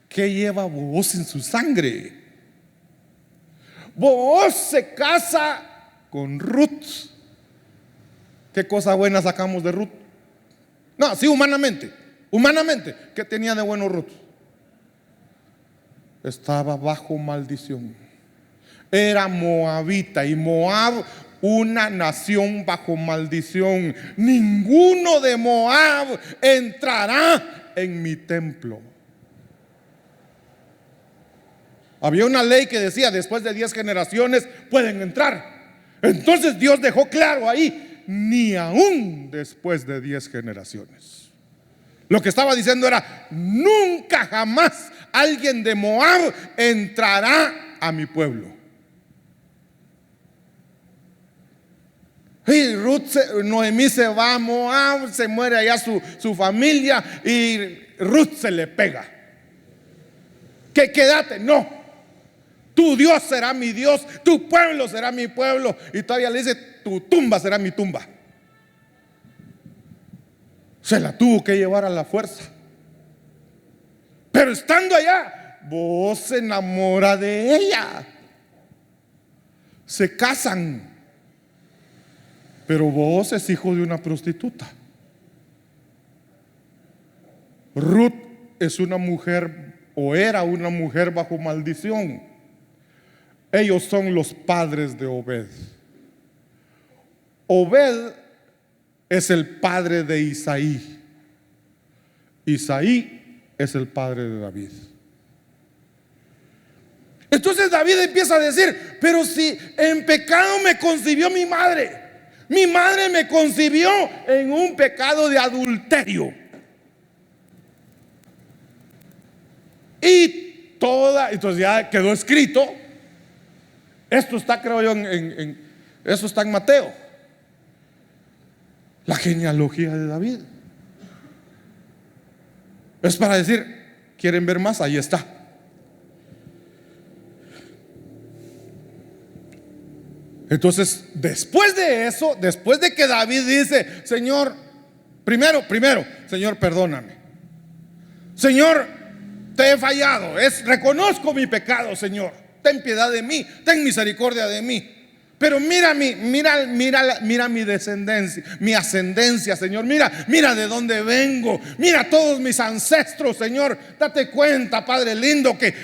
¿Qué lleva Booz en su sangre? Booz se casa con Ruth. ¿Qué cosa buena sacamos de Ruth? No, sí, humanamente. ¿Qué tenía de bueno Ruth? Estaba bajo maldición. Era moabita, y Moab, una nación bajo maldición. Ninguno de Moab entrará en mi templo. Había una ley que decía: después de 10 generaciones pueden entrar. Entonces Dios dejó claro ahí: ni aún después de 10 generaciones. Lo que estaba diciendo era: nunca jamás alguien de Moab entrará a mi pueblo. Y Noemí se va a Moab, se muere allá su familia, y Ruth se le pega. Que quédate, no. Tu Dios será mi Dios, tu pueblo será mi pueblo. Y todavía le dice: tu tumba será mi tumba. Se la tuvo que llevar a la fuerza. Pero estando allá, Booz se enamora de ella. Se casan. Pero Booz es hijo de una prostituta. Ruth es una mujer, o era una mujer bajo maldición. Ellos son los padres de Obed. Obed es el padre de Isaí. Isaí es el padre de David. Entonces David empieza a decir: pero si en pecado me concibió mi madre me concibió en un pecado de adulterio. Entonces ya quedó escrito. Esto está, creo yo, eso está en Mateo. La genealogía de David. Es para decir: ¿quieren ver más? Ahí está. Entonces, después de eso, después de que David dice: Señor, primero, Señor, perdóname. Señor, te he fallado. Reconozco mi pecado, Señor. Ten piedad de mí, ten misericordia de mí. Pero mira mi descendencia, mi ascendencia, Señor. Mira de dónde vengo. Mira todos mis ancestros, Señor. Date cuenta, Padre lindo, que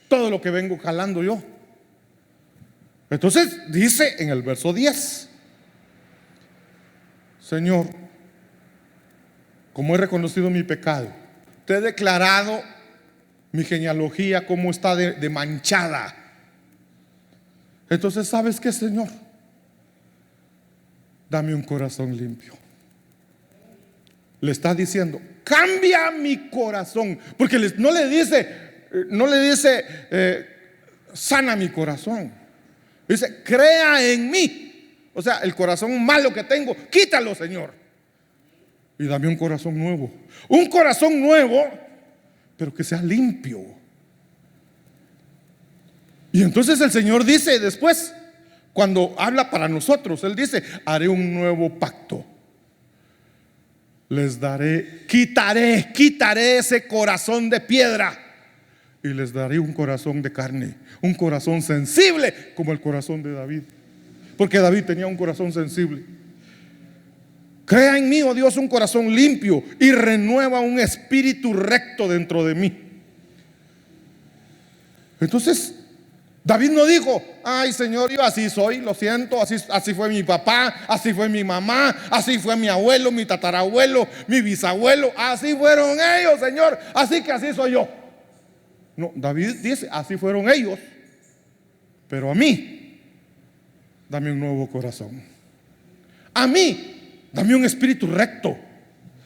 todo lo que vengo jalando yo. Entonces dice en el verso 10: Señor, como he reconocido mi pecado, te he declarado mi genealogía como está de manchada. Entonces, ¿sabes qué, Señor? Dame un corazón limpio. Le está diciendo: cambia mi corazón. Porque no le dice sana mi corazón. Dice: crea en mí. O sea, el corazón malo que tengo, quítalo, Señor, y dame un corazón nuevo. Un corazón nuevo, pero que sea limpio. Y entonces el Señor dice después, cuando habla para nosotros, Él dice: haré un nuevo pacto. Les daré, quitaré ese corazón de piedra y les daré un corazón de carne, un corazón sensible como el corazón de David. Porque David tenía un corazón sensible. Crea en mí, oh Dios, un corazón limpio y renueva un espíritu recto dentro de mí. Entonces David no dijo: ay, Señor, yo así soy, lo siento, así fue mi papá, así fue mi mamá, así fue mi abuelo, mi tatarabuelo, mi bisabuelo, así fueron ellos, Señor, así que así soy yo. No, David dice: así fueron ellos, pero a mí dame un nuevo corazón. A mí, dame un espíritu recto.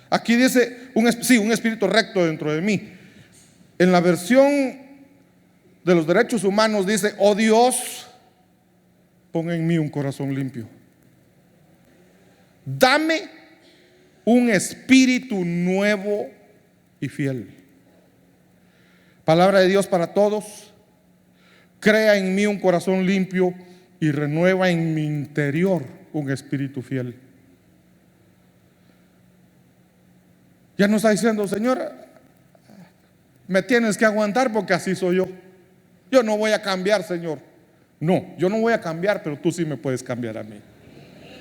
Aquí dice, un espíritu recto dentro de mí. En la versión de los derechos humanos dice: oh Dios, pon en mí un corazón limpio. Dame un espíritu nuevo y fiel. Palabra de Dios para todos. Crea en mí un corazón limpio y renueva en mi interior un espíritu fiel. Ya no está diciendo: Señor, me tienes que aguantar porque así soy yo. Yo no voy a cambiar, Señor. No, yo no voy a cambiar, pero tú sí me puedes cambiar a mí.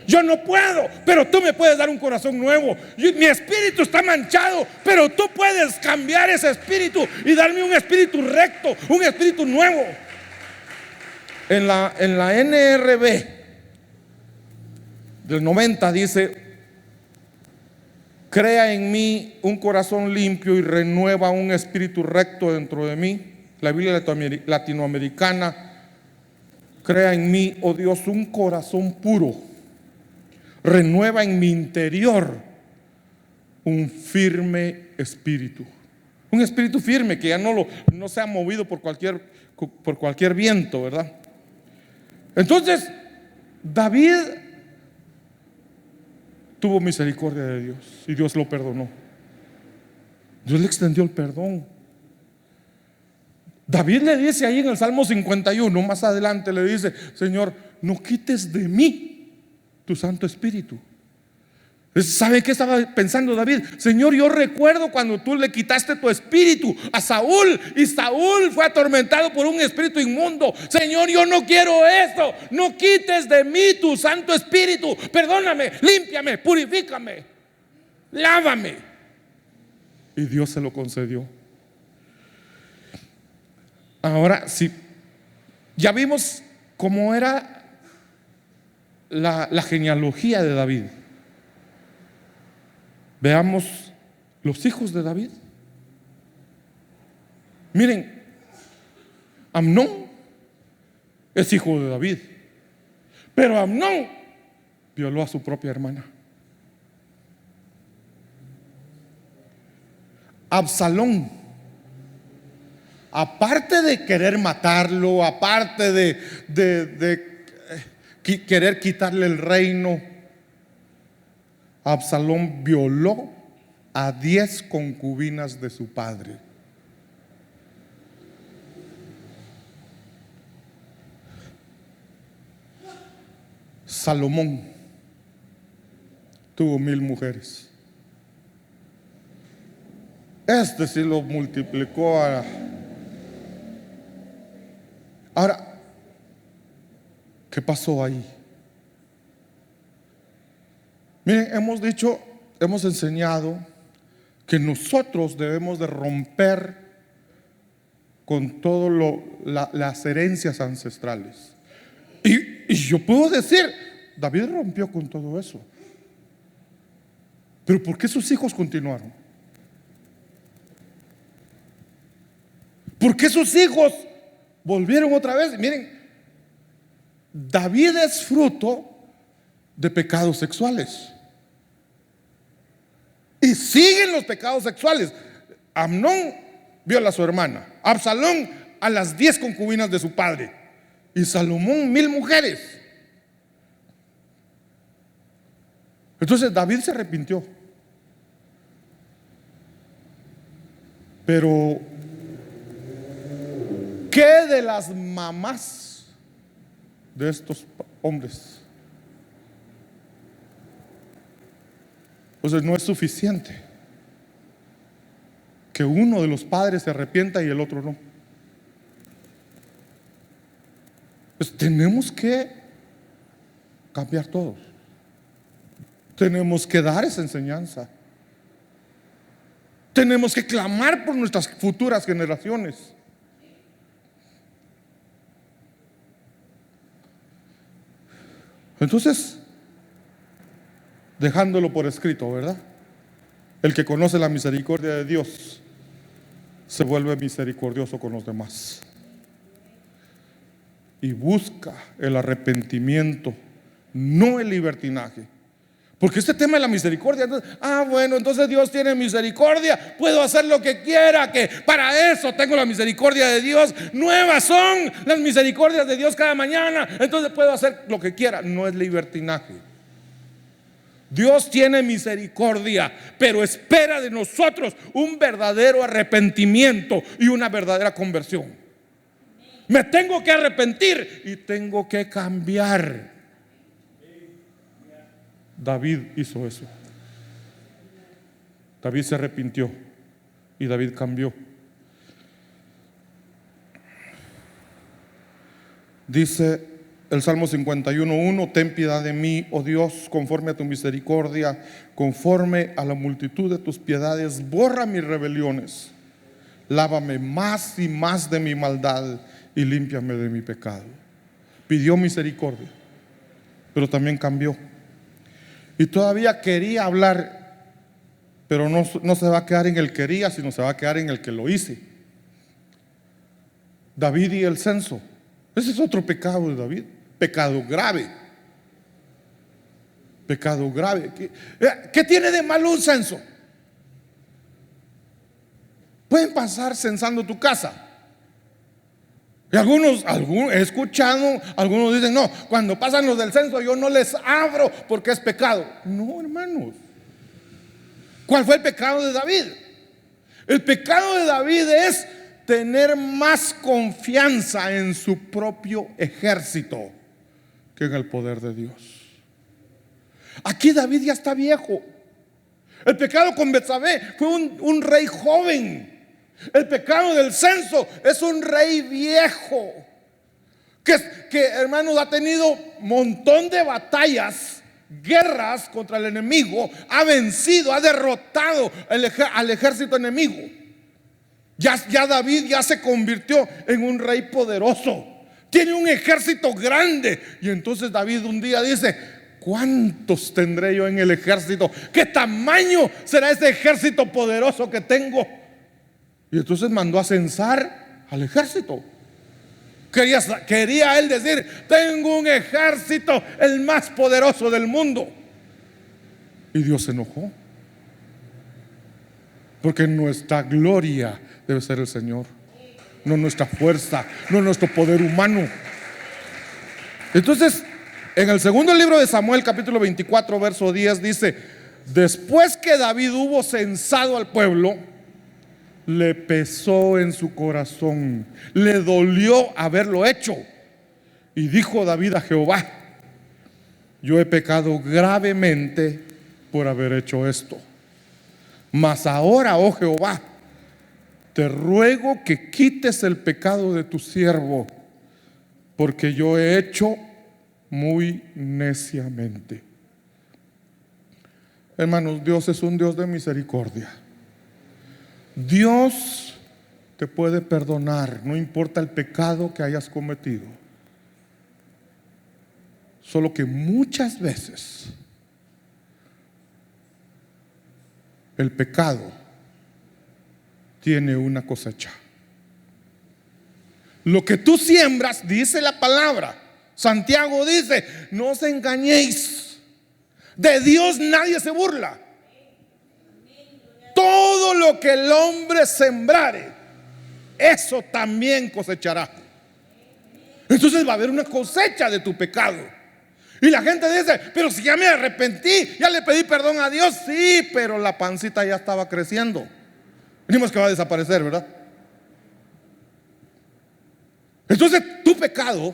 Yo no puedo, pero tú me puedes dar un corazón nuevo. Mi espíritu está manchado, pero tú puedes cambiar ese espíritu y darme un espíritu recto, un espíritu nuevo. En la NRB del 90 dice: crea en mí un corazón limpio y renueva un espíritu recto dentro de mí. La Biblia latinoamericana: crea en mí, oh Dios, un corazón puro. Renueva en mi interior un firme espíritu. Un espíritu firme que ya no sea movido por cualquier viento, ¿verdad? Entonces, David tuvo misericordia de Dios y Dios lo perdonó. Dios le extendió el perdón. David le dice ahí en el Salmo 51, más adelante le dice: Señor, no quites de mí tu Santo Espíritu. ¿Sabe qué estaba pensando David? Señor, yo recuerdo cuando tú le quitaste tu espíritu a Saúl y Saúl fue atormentado por un espíritu inmundo. Señor, yo no quiero esto. No quites de mí tu Santo Espíritu. Perdóname, límpiame, purifícame, lávame. Y Dios se lo concedió. Ahora sí, ya vimos cómo era la genealogía de David. Veamos los hijos de David. Miren, Amnón es hijo de David, pero Amnón violó a su propia hermana. Absalón, aparte de querer matarlo, aparte de querer quitarle el reino, Absalón violó a 10 concubinas de su padre. Salomón tuvo 1000 mujeres. Este sí lo multiplicó Ahora, ¿qué pasó ahí? Miren, hemos enseñado que nosotros debemos de romper con todo las herencias ancestrales. Y yo puedo decir, David rompió con todo eso. Pero ¿por qué sus hijos continuaron? ¿Por qué sus hijos volvieron otra vez? Miren, David es fruto de pecados sexuales. Y siguen los pecados sexuales. Amnón viola a su hermana, Absalón a las 10 concubinas de su padre, y Salomón 1000 mujeres. Entonces David se arrepintió. Pero ¿qué de las mamás de estos hombres? Entonces no es suficiente que uno de los padres se arrepienta y el otro no. Pues tenemos que cambiar todos. Tenemos que dar esa enseñanza. Tenemos que clamar por nuestras futuras generaciones. Entonces, dejándolo por escrito, ¿verdad? El que conoce la misericordia de Dios se vuelve misericordioso con los demás. y busca el arrepentimiento, no el libertinaje. Porque este tema de la misericordia, bueno, entonces Dios tiene misericordia, puedo hacer lo que quiera, que para eso tengo la misericordia de Dios. Nuevas son las misericordias de Dios cada mañana, entonces puedo hacer lo que quiera. No es libertinaje. Dios tiene misericordia, pero espera de nosotros un verdadero arrepentimiento y una verdadera conversión. Me tengo que arrepentir y tengo que cambiar. David hizo eso. David se arrepintió y David cambió. Dice el Salmo 51:1: ten piedad de mí, oh Dios, conforme a tu misericordia, conforme a la multitud de tus piedades, borra mis rebeliones, lávame más y más de mi maldad y límpiame de mi pecado. Pidió misericordia, pero también cambió. Y todavía quería hablar, pero no se va a quedar en el quería, sino se va a quedar en el que lo hice. David y el censo. Ese es otro pecado de David. Pecado grave. Pecado grave. ¿Qué tiene de malo un censo? Pueden pasar censando tu casa. Y algunos he escuchado, algunos dicen: no, cuando pasan los del censo yo no les abro porque es pecado. No, hermanos. ¿Cuál fue el pecado de David? El pecado de David es tener más confianza en su propio ejército que en el poder de Dios. Aquí David ya está viejo. El pecado con Betsabé fue un rey joven. El pecado del censo es un rey viejo que hermanos, ha tenido un montón de batallas, guerras contra el enemigo, ha vencido, ha derrotado al ejército enemigo. Ya David ya se convirtió en un rey poderoso, tiene un ejército grande. Y entonces David un día dice: ¿cuántos tendré yo en el ejército? ¿Qué tamaño será ese ejército poderoso que tengo? Y entonces mandó a censar al ejército. Quería él decir: tengo un ejército, el más poderoso del mundo. Y Dios se enojó, porque nuestra gloria debe ser el Señor, no nuestra fuerza, no nuestro poder humano. Entonces, en el segundo libro de Samuel, capítulo 24, verso 10, dice: después que David hubo censado al pueblo, le pesó en su corazón, le dolió haberlo hecho. Y dijo David a Jehová: yo he pecado gravemente por haber hecho esto. Mas ahora, oh Jehová, te ruego que quites el pecado de tu siervo, porque yo he hecho muy neciamente. Hermanos, Dios es un Dios de misericordia. Dios te puede perdonar, no importa el pecado que hayas cometido. Solo que muchas veces el pecado tiene una cosecha. Lo que tú siembras, dice la palabra, Santiago dice: no os engañéis, de Dios nadie se burla. Todo lo que el hombre sembrare, eso también cosechará. Entonces va a haber una cosecha de tu pecado. Y la gente dice: pero si ya me arrepentí, ya le pedí perdón a Dios. Sí, pero la pancita ya estaba creciendo. Venimos que va a desaparecer, ¿verdad? Entonces tu pecado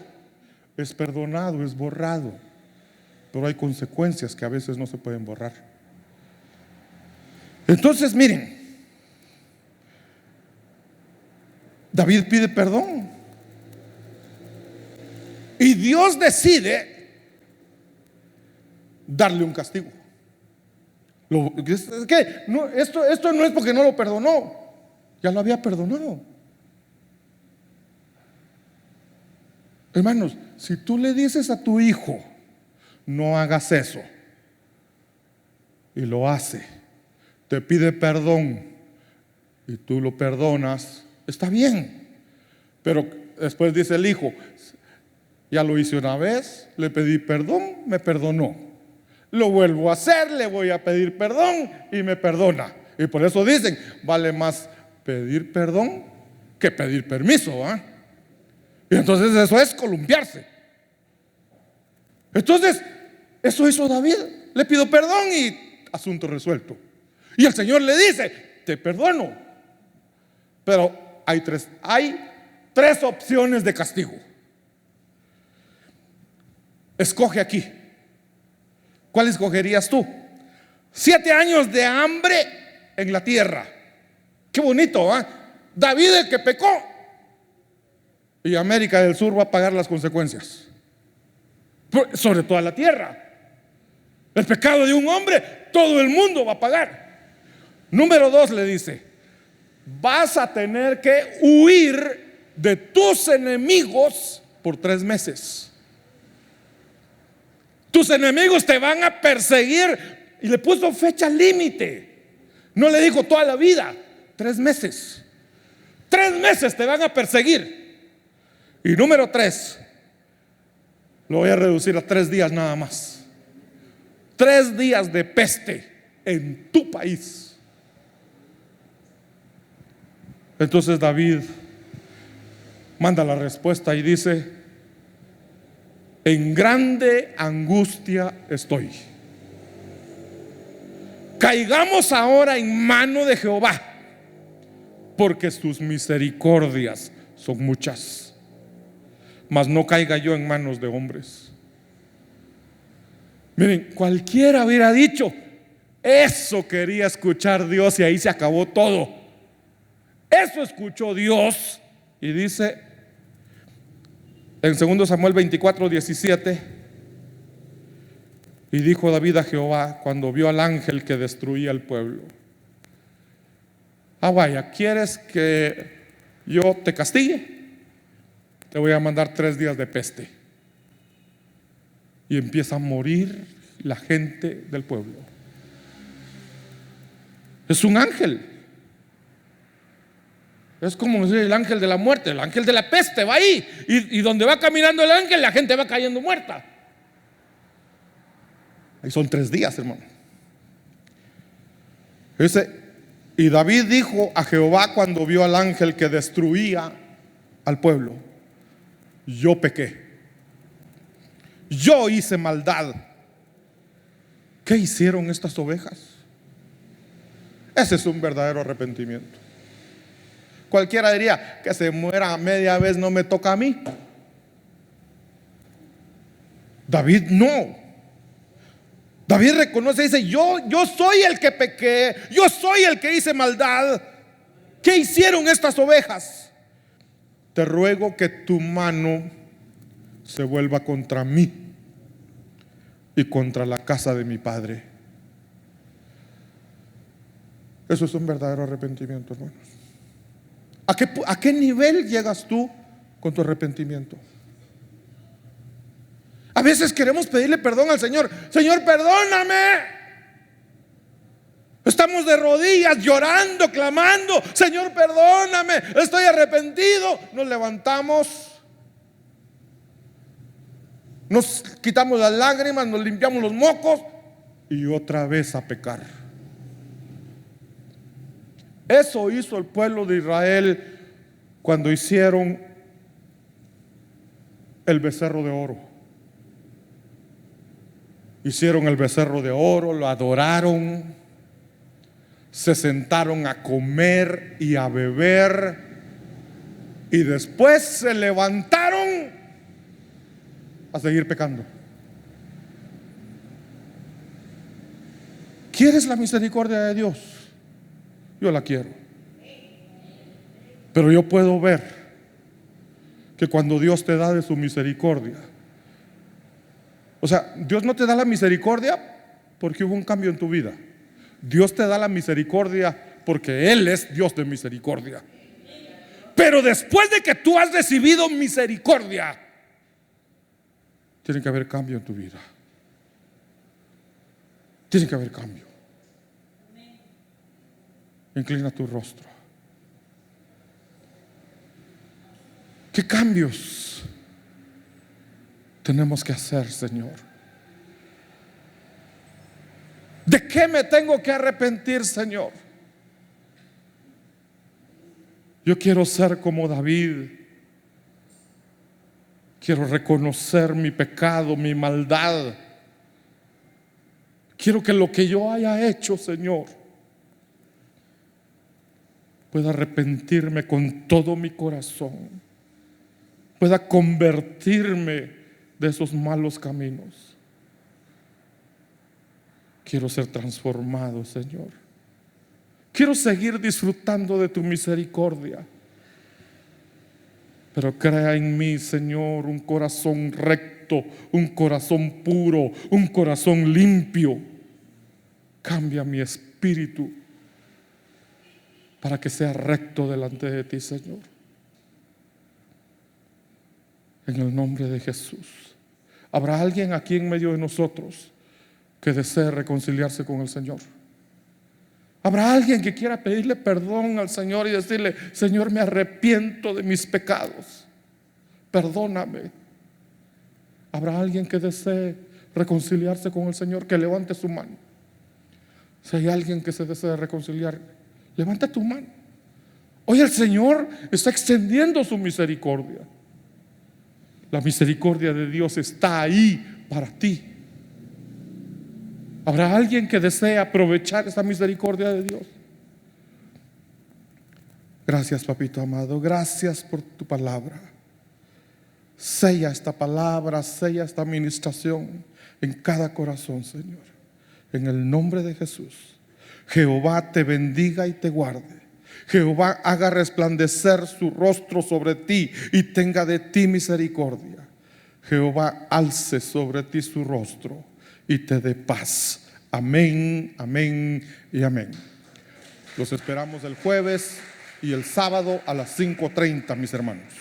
es perdonado, es borrado, pero hay consecuencias que a veces no se pueden borrar. Entonces miren, David pide perdón y Dios decide darle un castigo. Esto no es porque no lo perdonó, ya lo había perdonado. Hermanos, si tú le dices a tu hijo: no hagas eso, y lo hace, te pide perdón y tú lo perdonas, está bien. Pero después dice el hijo: Ya lo hice una vez, le pedí perdón, me perdonó. Lo vuelvo a hacer, le voy a pedir perdón y me perdona. Y por eso dicen, vale más pedir perdón que pedir permiso, ¿ah? Y entonces eso es columpiarse. Entonces, eso hizo David. Le pido perdón y asunto resuelto. Y el Señor le dice, te perdono. Pero hay tres opciones de castigo. Escoge aquí. ¿Cuál escogerías tú? 7 años de hambre en la tierra. Qué bonito, ¿eh? David el que pecó. Y América del Sur va a pagar las consecuencias. Sobre toda la tierra. El pecado de un hombre, todo el mundo va a pagar. Número 2 le dice, vas a tener que huir de tus enemigos por 3 meses. Tus enemigos te van a perseguir. Y le puso fecha límite. No le dijo toda la vida, 3 meses. 3 meses te van a perseguir. Y número 3, lo voy a reducir a 3 días nada más. 3 días de peste en tu país. Entonces David manda la respuesta y dice, en grande angustia estoy. Caigamos ahora en mano de Jehová, porque sus misericordias son muchas. Mas no caiga yo en manos de hombres. Miren, cualquiera hubiera dicho, eso quería escuchar Dios y ahí se acabó todo. Eso escuchó Dios y dice en 2 Samuel 24:17, y dijo David a Jehová cuando vio al ángel que destruía el pueblo, vaya, ¿quieres que yo te castigue? Te voy a mandar 3 días de peste. Y empieza a morir la gente del pueblo. Es un ángel. Es como decir el ángel de la muerte, el ángel de la peste va ahí. Y donde va caminando el ángel, la gente va cayendo muerta. Ahí son 3 días, hermano. Y David dijo a Jehová cuando vio al ángel que destruía al pueblo, yo pequé, yo hice maldad. ¿Qué hicieron estas ovejas? Ese es un verdadero arrepentimiento. Cualquiera diría, que se muera media vez no me toca a mí. David no. David reconoce y dice, yo soy el que pequé, yo soy el que hice maldad. ¿Qué hicieron estas ovejas? Te ruego que tu mano se vuelva contra mí y contra la casa de mi padre. Eso es un verdadero arrepentimiento, hermanos. ¿A qué nivel llegas tú con tu arrepentimiento? A veces queremos pedirle perdón al Señor. Señor, perdóname. Estamos de rodillas llorando, clamando, Señor, perdóname, estoy arrepentido. Nos levantamos, nos quitamos las lágrimas, nos limpiamos los mocos y otra vez a pecar. Eso hizo el pueblo de Israel cuando hicieron el becerro de oro. Hicieron el becerro de oro, lo adoraron, se sentaron a comer y a beber y después se levantaron a seguir pecando. ¿Quieres la misericordia de Dios? Yo la quiero. Pero yo puedo ver que cuando Dios te da de su misericordia, o sea, Dios no te da la misericordia porque hubo un cambio en tu vida. Dios te da la misericordia porque Él es Dios de misericordia. Pero después de que tú has recibido misericordia, tiene que haber cambio en tu vida. Tiene que haber cambio. Inclina tu rostro. ¿Qué cambios tenemos que hacer, Señor? ¿De qué me tengo que arrepentir, Señor? Yo quiero ser como David. Quiero reconocer mi pecado, mi maldad. Quiero que lo que yo haya hecho, Señor, pueda arrepentirme con todo mi corazón, pueda convertirme de esos malos caminos. Quiero ser transformado, Señor. Quiero seguir disfrutando de tu misericordia. Pero crea en mí, Señor, un corazón recto, un corazón puro, un corazón limpio. Cambia mi espíritu para que sea recto delante de ti, Señor. En el nombre de Jesús. ¿Habrá alguien aquí en medio de nosotros que desee reconciliarse con el Señor? ¿Habrá alguien que quiera pedirle perdón al Señor y decirle: Señor, me arrepiento de mis pecados, perdóname? ¿Habrá alguien que desee reconciliarse con el Señor? Que levante su mano. Si hay alguien que se desea reconciliar, levanta tu mano. Hoy el Señor está extendiendo su misericordia. La misericordia de Dios está ahí para ti. ¿Habrá alguien que desee aprovechar esa misericordia de Dios? Gracias, papito amado. Gracias por tu palabra. Sella esta palabra, sella esta administración en cada corazón, Señor. En el nombre de Jesús. Jehová te bendiga y te guarde. Jehová haga resplandecer su rostro sobre ti y tenga de ti misericordia. Jehová alce sobre ti su rostro y te dé paz. Amén, amén y amén. Los esperamos el jueves y el sábado a las 5:30, mis hermanos.